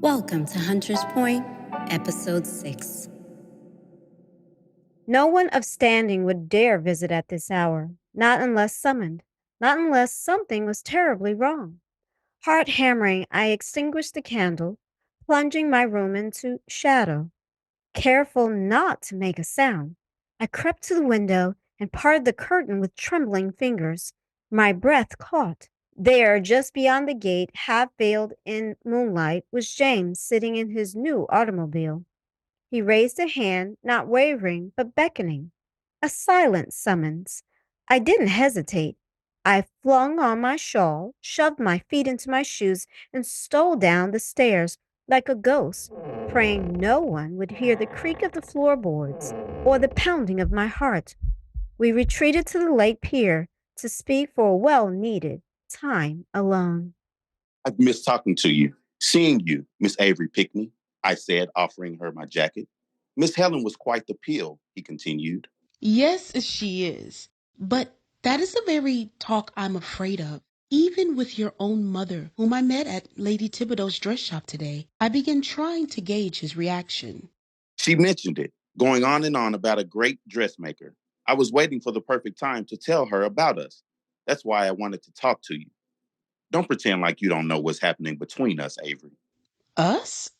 Welcome to Hunter's Point, Episode 6. No one of standing would dare visit at this hour, not unless summoned, not unless something was terribly wrong. Heart hammering, I extinguished the candle, plunging my room into shadow. Careful not to make a sound, I crept to the window and parted the curtain with trembling fingers. My breath caught. There, just beyond the gate, half veiled in moonlight, was James sitting in his new automobile. He raised a hand, not wavering, but beckoning. A silent summons. I didn't hesitate. I flung on my shawl, shoved my feet into my shoes, and stole down the stairs like a ghost, praying no one would hear the creak of the floorboards or the pounding of my heart. We retreated to the lake pier to speak for a well-needed time alone. I've missed talking to you, seeing you, Miss Avery Pickney, I said, offering her my jacket. Miss Helen was quite the pill, he continued. Yes, she is. But that is the very talk I'm afraid of. Even with your own mother, whom I met at Lady Thibodeau's dress shop today, I began trying to gauge his reaction. She mentioned it, going on and on about a great dressmaker. I was waiting for the perfect time to tell her about us. That's why I wanted to talk to you. Don't pretend like you don't know what's happening between us, Avery. Us?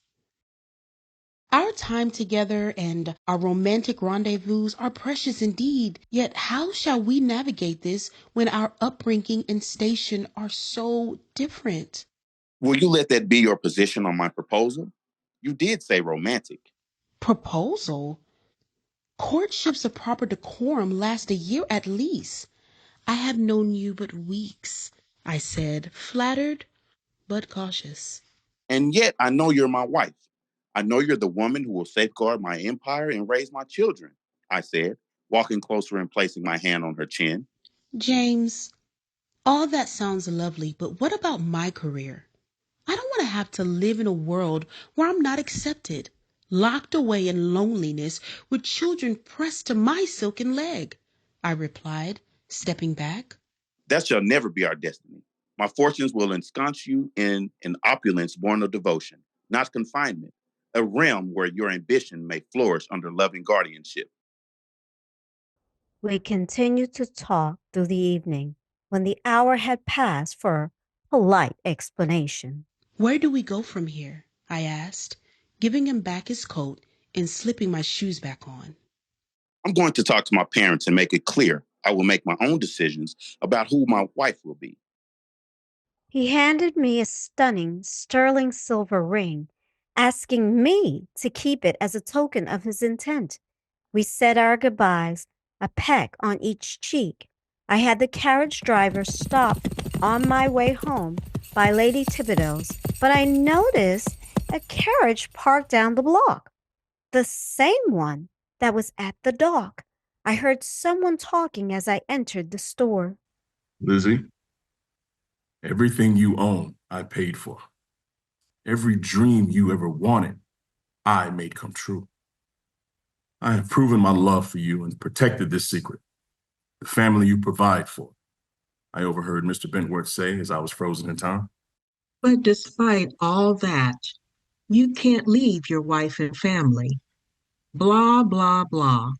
Our time together and our romantic rendezvous are precious indeed, yet how shall we navigate this when our upbringing and station are so different? Will you let that be your position on my proposal? You did say romantic. Proposal? Courtships of proper decorum last a year at least. I have known you but weeks, I said, flattered but cautious. And yet I know you're my wife. I know you're the woman who will safeguard my empire and raise my children, I said, walking closer and placing my hand on her chin. James, all that sounds lovely, but what about my career? I don't want to have to live in a world where I'm not accepted, locked away in loneliness with children pressed to my silken leg, I replied, stepping back. That shall never be our destiny. My fortunes will ensconce you in an opulence born of devotion, not confinement, a realm where your ambition may flourish under loving guardianship. We continued to talk through the evening when the hour had passed for polite explanation. Where do we go from here? I asked, giving him back his coat and slipping my shoes back on. I'm going to talk to my parents and make it clear I will make my own decisions about who my wife will be. He handed me a stunning sterling silver ring, asking me to keep it as a token of his intent. We said our goodbyes, a peck on each cheek. I had the carriage driver stopped on my way home by Lady Thibodeau's, but I noticed a carriage parked down the block, the same one that was at the dock. I heard someone talking as I entered the store. Lizzie, everything you own, I paid for. Every dream you ever wanted, I made come true. I have proven my love for you and protected this secret, the family you provide for. I overheard Mr. Bentworth say as I was frozen in time. But despite all that, you can't leave your wife and family. Blah, blah, blah.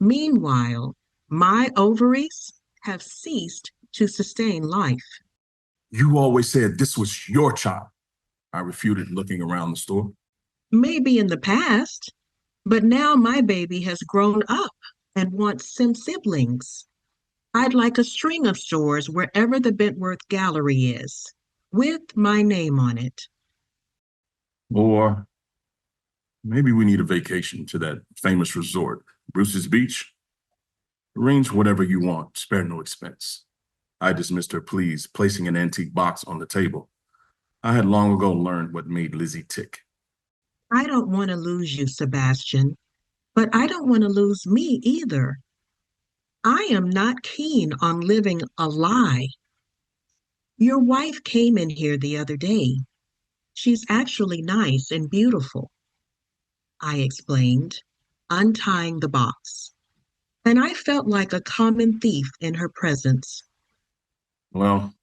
Meanwhile, my ovaries have ceased to sustain life. You always said this was your child, I refuted, looking around the store. Maybe in the past, but now my baby has grown up and wants some siblings. I'd like a string of stores wherever the Bentworth Gallery is, with my name on it. Or maybe we need a vacation to that famous resort, Bruce's Beach. Arrange whatever you want, spare no expense. I dismissed her pleas, placing an antique box on the table. I had long ago learned what made Lizzie tick. I don't want to lose you, Sebastian, but I don't want to lose me either. I am not keen on living a lie. Your wife came in here the other day. She's actually nice and beautiful, I explained, untying the box. And I felt like a common thief in her presence. Well,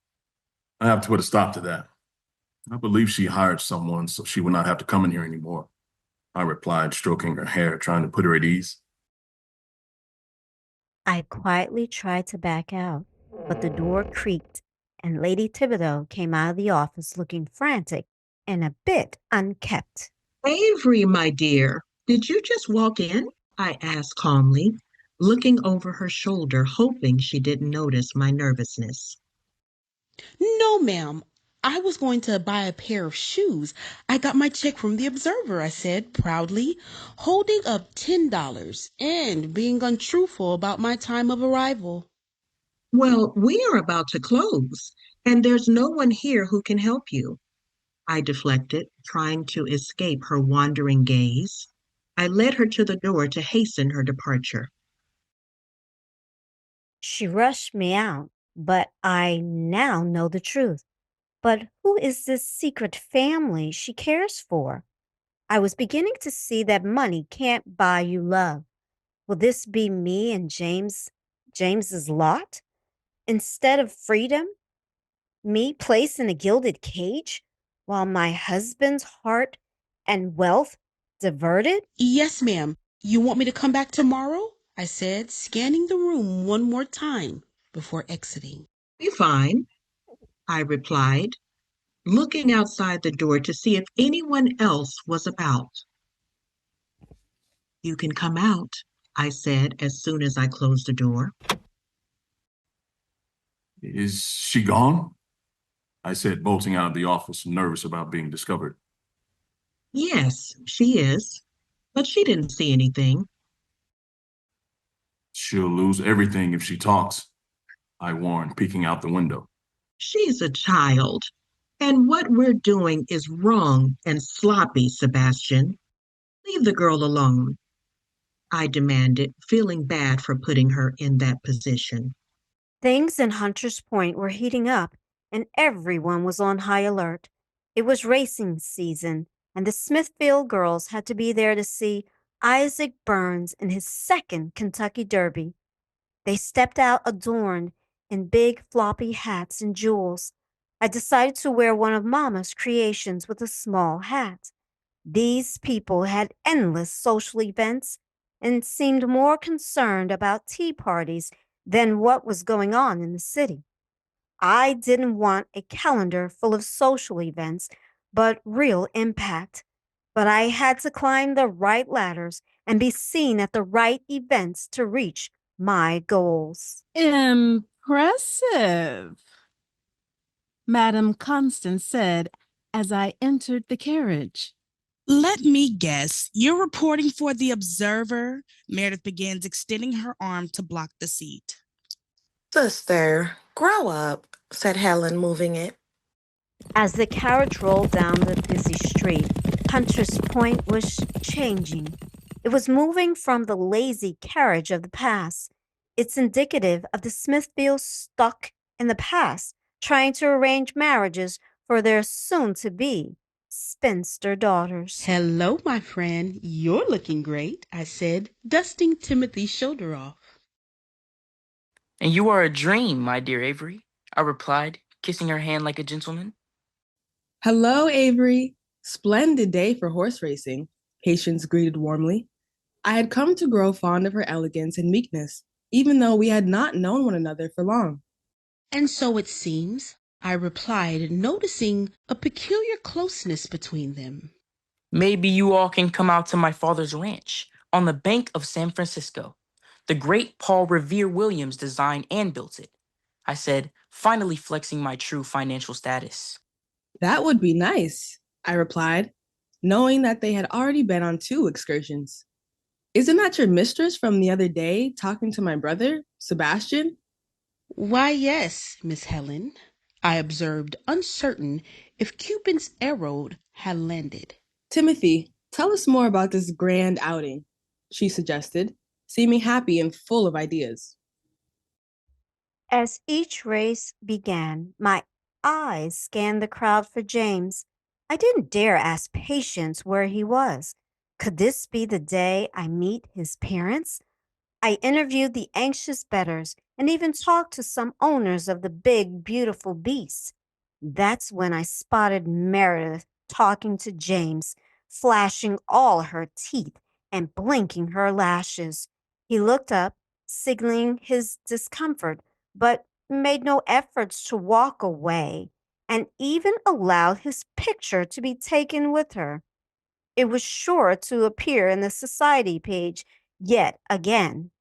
I have to put a stop to that. I believe she hired someone so she would not have to come in here anymore, I replied, stroking her hair, trying to put her at ease. I quietly tried to back out, but the door creaked and Lady Thibodeau came out of the office looking frantic and a bit unkept. Avery, my dear, did you just walk in? I asked calmly, looking over her shoulder, hoping she didn't notice my nervousness. No, ma'am. I was going to buy a pair of shoes. I got my check from the Observer, I said proudly, holding up $10 and being untruthful about my time of arrival. Well, we are about to close, and there's no one here who can help you. I deflected, trying to escape her wandering gaze. I led her to the door to hasten her departure. She rushed me out, but I now know the truth. But who is this secret family she cares for? I was beginning to see that money can't buy you love. Will this be me and James's lot? Instead of freedom, me placed in a gilded cage while my husband's heart and wealth diverted? Yes, ma'am. You want me to come back tomorrow? I said, scanning the room one more time before exiting. Be fine, I replied, looking outside the door to see if anyone else was about. You can come out, I said as soon as I closed the door. Is she gone? I said, bolting out of the office, nervous about being discovered. Yes, she is, but she didn't see anything. She'll lose everything if she talks, I warned, peeking out the window. She's a child, and what we're doing is wrong and sloppy, Sebastian. Leave the girl alone, I demanded, feeling bad for putting her in that position. Things in Hunter's Point were heating up, and everyone was on high alert. It was racing season, and the Smithfield girls had to be there to see Isaac Burns in his second Kentucky Derby. They stepped out adorned in big floppy hats and jewels. I decided to wear one of Mama's creations with a small hat. These people had endless social events and seemed more concerned about tea parties than what was going on in the city. I didn't want a calendar full of social events, but real impact. But I had to climb the right ladders and be seen at the right events to reach my goals. Impressive, Madame Constance said as I entered the carriage. Let me guess. You're reporting for the Observer? Meredith begins, extending her arm to block the seat. Sister, grow up, said Helen, moving it. As the carriage rolled down the busy street, Hunter's Point was changing. It was moving from the lazy carriage of the past. It's indicative of the Smithfields stuck in the past, trying to arrange marriages for their soon-to-be spinster daughters. Hello, my friend. You're looking great, I said, dusting Timothy's shoulder off. And you are a dream, my dear Avery, I replied, kissing her hand like a gentleman. Hello, Avery. Splendid day for horse racing, Patience greeted warmly. I had come to grow fond of her elegance and meekness, even though we had not known one another for long. And so it seems, I replied, noticing a peculiar closeness between them. Maybe you all can come out to my father's ranch on the bank of San Francisco. The great Paul Revere Williams designed and built it, I said, finally flexing my true financial status. That would be nice, I replied, knowing that they had already been on 2 excursions. Isn't that your mistress from the other day talking to my brother, Sebastian? Why, yes, Miss Helen, I observed, uncertain if Cupid's arrow had landed. Timothy, tell us more about this grand outing, she suggested, seeming happy and full of ideas. As each race began, my eyes scanned the crowd for James. I didn't dare ask Patience where he was. Could this be the day I meet his parents? I interviewed the anxious betters and even talked to some owners of the big, beautiful beasts. That's when I spotted Meredith talking to James, flashing all her teeth and blinking her lashes. He looked up, signaling his discomfort, but made no efforts to walk away, and even allowed his picture to be taken with her. It was sure to appear in the society page yet again.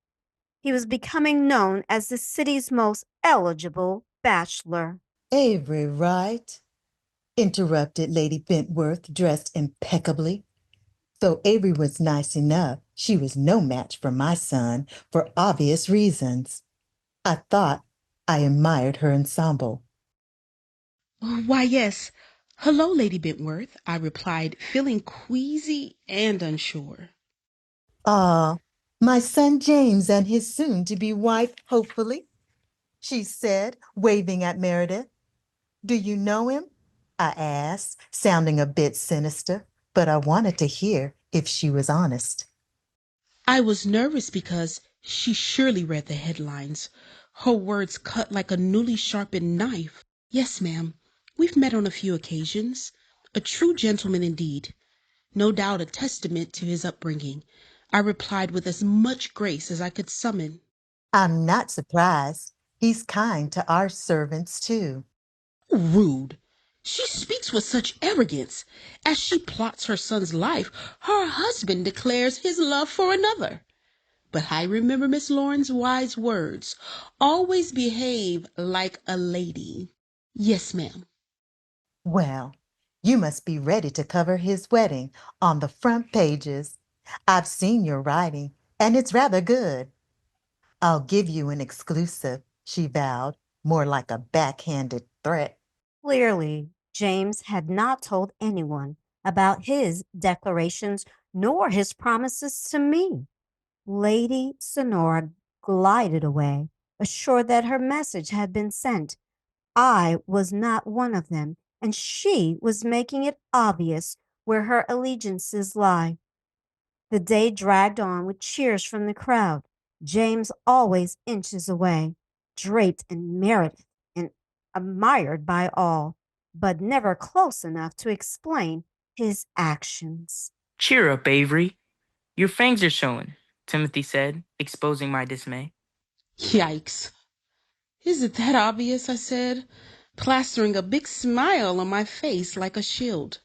He was becoming known as the city's most eligible bachelor. Avery, right? Interrupted Lady Bentworth, dressed impeccably. Though Avery was nice enough, she was no match for my son for obvious reasons. I thought I admired her ensemble. Why, yes. Hello, Lady Bentworth, I replied, feeling queasy and unsure. Ah, my son James and his soon-to-be wife, hopefully, she said, waving at Meredith. Do you know him? I asked, sounding a bit sinister, but I wanted to hear if she was honest. I was nervous because she surely read the headlines. Her words cut like a newly sharpened knife. Yes, ma'am. We've met on a few occasions. A true gentleman indeed. No doubt a testament to his upbringing. I replied with as much grace as I could summon. I'm not surprised. He's kind to our servants, too. Rude. She speaks with such arrogance. As she plots her son's life, her husband declares his love for another. But I remember Miss Lauren's wise words. Always behave like a lady. Yes, ma'am. Well, you must be ready to cover his wedding on the front pages. I've seen your writing, and it's rather good. I'll give you an exclusive, she vowed, more like a backhanded threat. Clearly, James had not told anyone about his declarations nor his promises to me. Lady Sonora glided away, assured that her message had been sent. I was not one of them, and she was making it obvious where her allegiances lie. The day dragged on with cheers from the crowd. James always inches away, draped in merit and admired by all, but never close enough to explain his actions. Cheer up, Avery. Your fangs are showing, Timothy said, exposing my dismay. Yikes. Is it that obvious? I said, plastering a big smile on my face like a shield.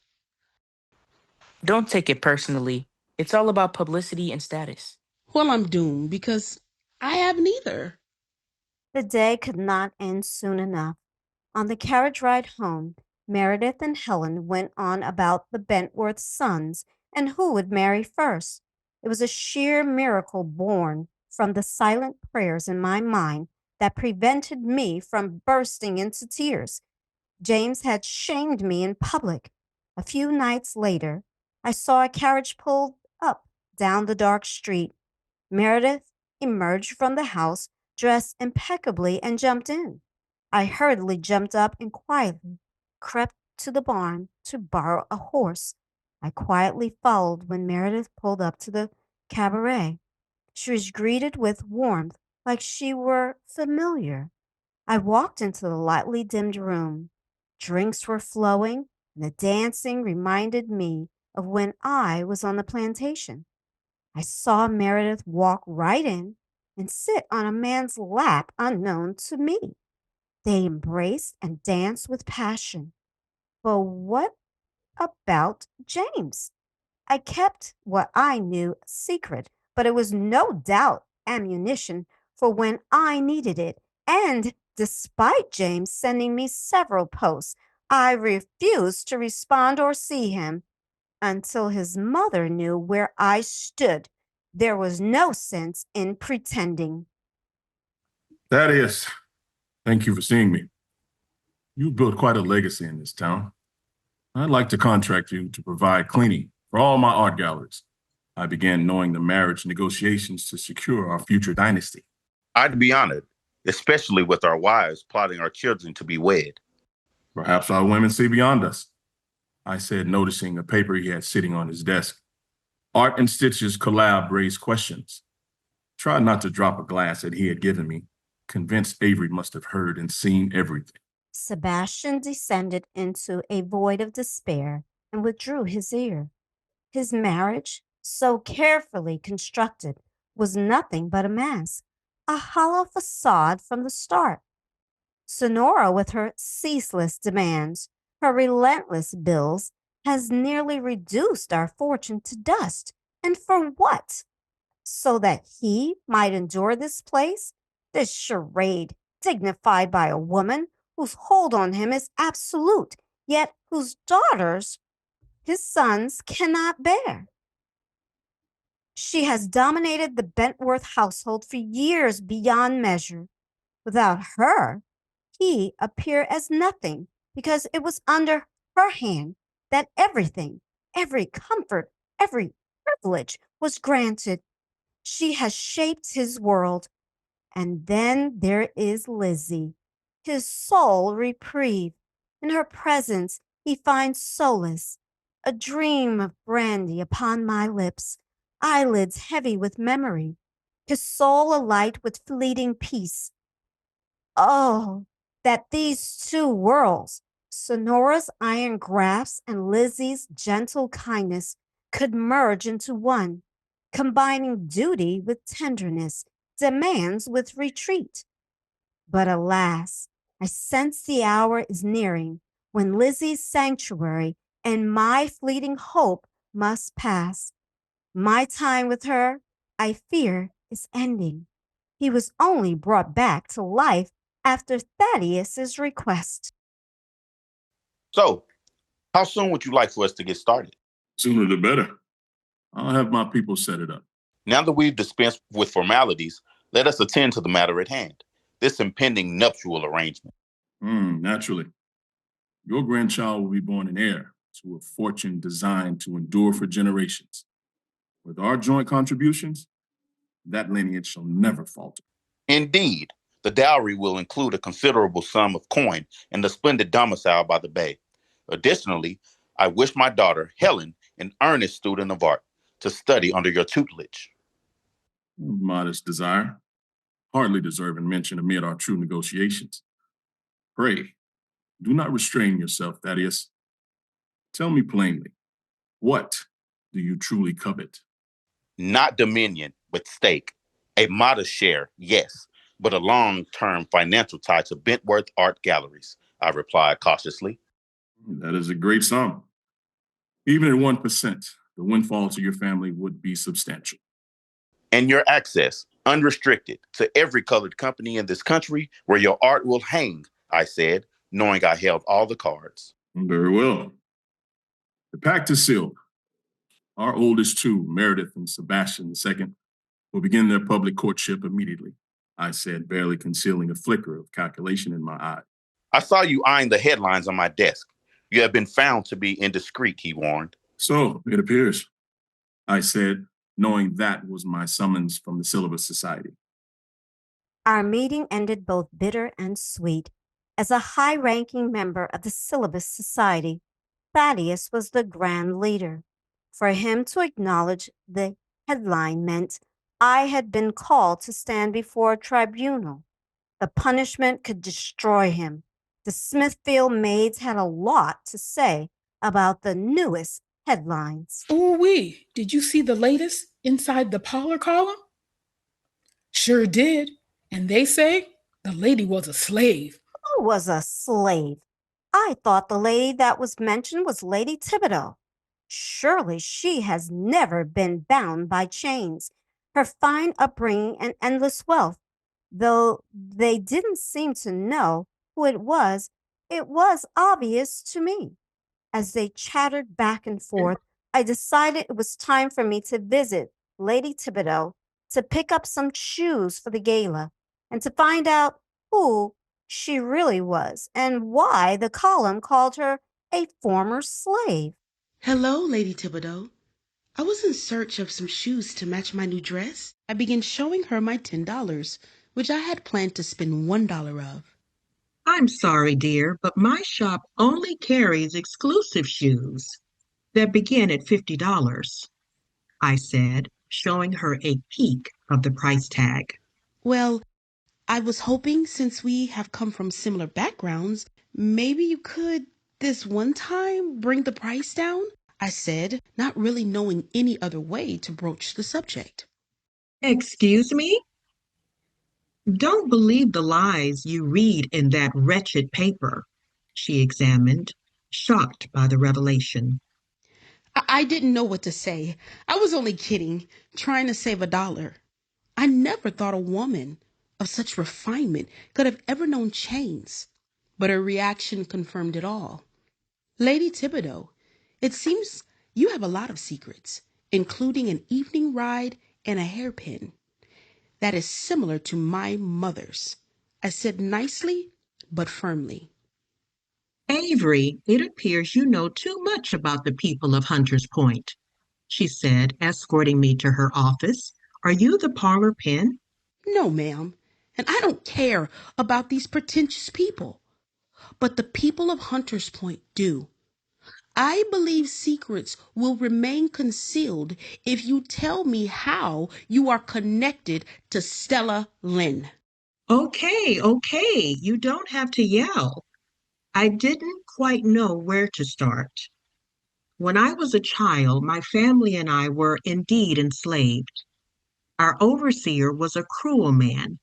Don't take it personally. It's all about publicity and status. Well, I'm doomed because I have neither. The day could not end soon enough. On the carriage ride home, Meredith and Helen went on about the Bentworth sons and who would marry first. It was a sheer miracle born from the silent prayers in my mind that prevented me from bursting into tears. James had shamed me in public. A few nights later, I saw a carriage pulled up down the dark street. Meredith emerged from the house dressed impeccably and jumped in. I hurriedly jumped up and quietly crept to the barn to borrow a horse. I quietly followed when Meredith pulled up to the cabaret. She was greeted with warmth like she were familiar. I walked into the lightly dimmed room. Drinks were flowing, and the dancing reminded me of when I was on the plantation. I saw Meredith walk right in and sit on a man's lap unknown to me. They embraced and danced with passion. But what about James? I kept what I knew secret, but it was no doubt ammunition for when I needed it. And despite James sending me several posts, I refused to respond or see him until his mother knew where I stood. There was no sense in pretending. Thaddeus, thank you for seeing me. You've built quite a legacy in this town. I'd like to contract you to provide cleaning for all my art galleries. I began knowing the marriage negotiations to secure our future dynasty. I'd be honored, especially with our wives plotting our children to be wed. Perhaps our women see beyond us, I said, noticing a paper he had sitting on his desk. Art and Stitch's collab raised questions. Tried not to drop a glass that he had given me, convinced Avery must have heard and seen everything. Sebastian descended into a void of despair and withdrew his ear. His marriage, so carefully constructed, was nothing but a mask, a hollow facade from the start. Sonora, with her ceaseless demands, her relentless bills, has nearly reduced our fortune to dust. And for what? So that he might endure this place, this charade, dignified by a woman whose hold on him is absolute, yet whose daughters his sons cannot bear. She has dominated the Bentworth household for years beyond measure. Without her, he appeared as nothing because it was under her hand that everything, every comfort, every privilege was granted. She has shaped his world. And then there is Lizzie, his sole reprieve. In her presence, he finds solace, a dream of brandy upon my lips, eyelids heavy with memory, his soul alight with fleeting peace. Oh, that these two worlds, Sonora's iron grasp and Lizzie's gentle kindness, could merge into one, combining duty with tenderness, demands with retreat. But alas, I sense the hour is nearing when Lizzie's sanctuary and my fleeting hope must pass. My time with her, I fear, is ending. He was only brought back to life after Thaddeus's request. So, how soon would you like for us to get started? Sooner the better. I'll have my people set it up. Now that we've dispensed with formalities, let us attend to the matter at hand, this impending nuptial arrangement. Naturally. Your grandchild will be born an heir to a fortune designed to endure for generations. With our joint contributions, that lineage shall never falter. Indeed, the dowry will include a considerable sum of coin and a splendid domicile by the bay. Additionally, I wish my daughter, Helen, an earnest student of art, to study under your tutelage. Modest desire, hardly deserving mention amid our true negotiations. Pray, do not restrain yourself, Thaddeus. Tell me plainly, what do you truly covet? Not dominion, but stake. A modest share, yes, but a long-term financial tie to Bentworth Art Galleries, I replied cautiously. That is a great sum. Even at 1%, the windfall to your family would be substantial. And your access, unrestricted, to every colored company in this country where your art will hang, I said, knowing I held all the cards. Very well. The pact is sealed. Our oldest two, Meredith and Sebastian II, will begin their public courtship immediately, I said, barely concealing a flicker of calculation in my eye. I saw you eyeing the headlines on my desk. You have been found to be indiscreet, he warned. So, it appears, I said, knowing that was my summons from the Syllabus Society. Our meeting ended both bitter and sweet. As a high-ranking member of the Syllabus Society, Thaddeus was the grand leader. For him to acknowledge the headline meant I had been called to stand before a tribunal. The punishment could destroy him. The Smithfield maids had a lot to say about the newest headlines. Ooh-wee, did you see the latest inside the parlor column? Sure did. And they say the lady was a slave. Who was a slave? I thought the lady that was mentioned was Lady Thibodeau. Surely she has never been bound by chains. Her fine upbringing and endless wealth, though they didn't seem to know who it was obvious to me. As they chattered back and forth, I decided it was time for me to visit Lady Thibodeau to pick up some shoes for the gala and to find out who she really was and why the column called her a former slave. Hello, Lady Thibodeau. I was in search of some shoes to match my new dress. I began showing her my $10, which I had planned to spend $1 of. I'm sorry, dear, but my shop only carries exclusive shoes that begin at $50, I said, showing her a peek of the price tag. Well, I was hoping, since we have come from similar backgrounds, maybe you could, this one time, bring the price down? I said, not really knowing any other way to broach the subject. Excuse me? Don't believe the lies you read in that wretched paper, she examined, shocked by the revelation. I didn't know what to say. I was only kidding, trying to save $1. I never thought a woman of such refinement could have ever known chains. But her reaction confirmed it all. Lady Thibodeau, it seems you have a lot of secrets, including an evening ride and a hairpin. That is similar to my mother's. I said nicely, but firmly. Avery, it appears you know too much about the people of Hunter's Point, she said, escorting me to her office. Are you the parlor pin? No, ma'am, and I don't care about these pretentious people. But the people of Hunter's Point do. I believe secrets will remain concealed if you tell me how you are connected to Stella Lynn. Okay, you don't have to yell. I didn't quite know where to start. When I was a child, my family and I were indeed enslaved. Our overseer was a cruel man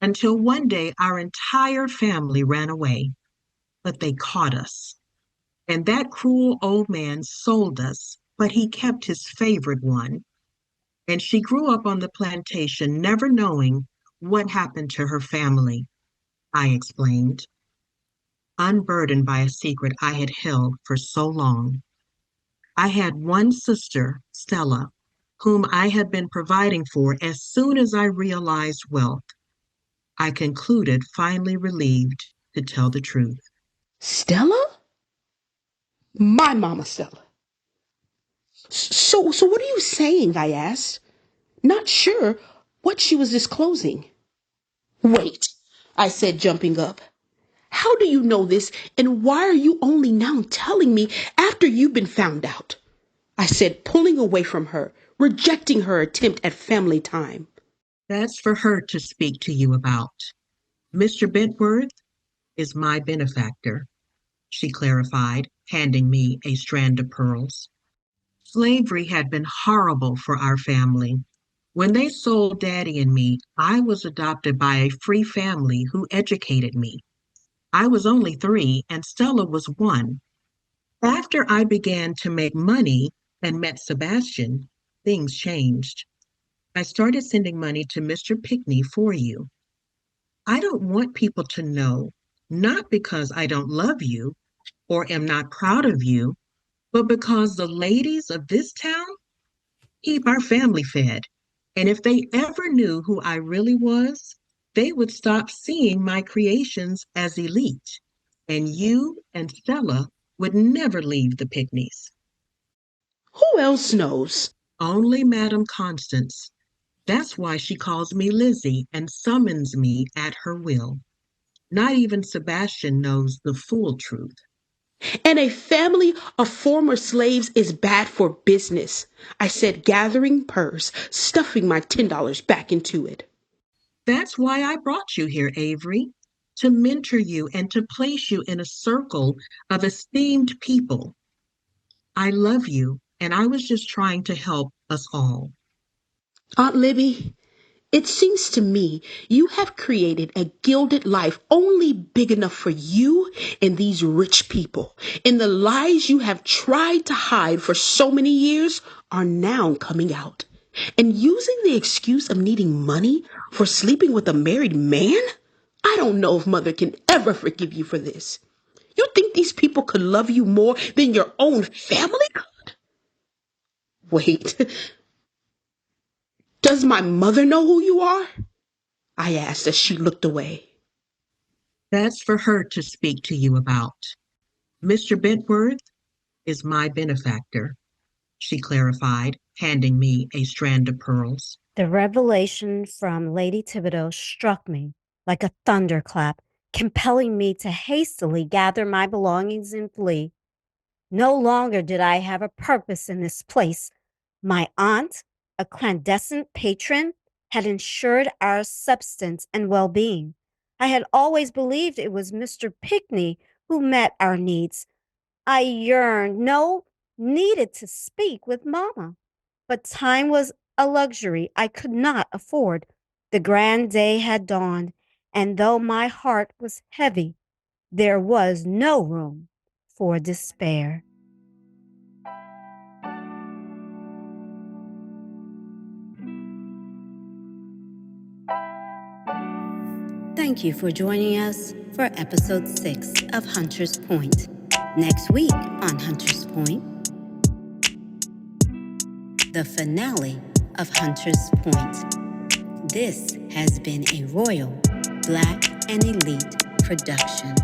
until one day our entire family ran away, but they caught us. And that cruel old man sold us, but he kept his favorite one. And she grew up on the plantation, never knowing what happened to her family, I explained, unburdened by a secret I had held for so long. I had one sister, Stella, whom I had been providing for as soon as I realized wealth. I concluded, finally relieved to tell the truth. Stella? My mama Stella. So what are you saying? I asked, not sure what she was disclosing. Wait, I said, jumping up. How do you know this, and why are you only now telling me after you've been found out? I said, pulling away from her, rejecting her attempt at family time. That's for her to speak to you about. Mr. Bentworth is my benefactor, she clarified, handing me a strand of pearls. Slavery had been horrible for our family. When they sold Daddy and me, I was adopted by a free family who educated me. I was only 3 and Stella was 1. After I began to make money and met Sebastian, things changed. I started sending money to Mr. Pickney for you. I don't want people to know, not because I don't love you or am not proud of you, but because the ladies of this town keep our family fed. And if they ever knew who I really was, they would stop seeing my creations as elite. And you and Stella would never leave the Pickneys. Who else knows? Only Madame Constance. That's why she calls me Lizzie and summons me at her will. Not even Sebastian knows the full truth. And a family of former slaves is bad for business, I said, gathering purse, stuffing my $10 back into it. That's why I brought you here, Avery, to mentor you and to place you in a circle of esteemed people. I love you, and I was just trying to help us all. Aunt Libby, it seems to me you have created a gilded life only big enough for you and these rich people. And the lies you have tried to hide for so many years are now coming out. And using the excuse of needing money for sleeping with a married man? I don't know if mother can ever forgive you for this. You think these people could love you more than your own family could? Wait, does my mother know who you are? I asked as she looked away. That's for her to speak to you about. Mr. Bentworth is my benefactor, she clarified, handing me a strand of pearls. The revelation from Lady Thibodeau struck me like a thunderclap, compelling me to hastily gather my belongings and flee. No longer did I have a purpose in this place. My aunt, a clandestine patron, had ensured our substance and well-being. I had always believed it was Mr. Pickney who met our needs. I yearned, no, needed to speak with Mama. But time was a luxury I could not afford. The grand day had dawned, and though my heart was heavy, there was no room for despair. Thank you for joining us for episode 6 of Hunter's Point. Next week on Hunter's Point, the finale of Hunter's Point. This has been a Royal Black and Elite production.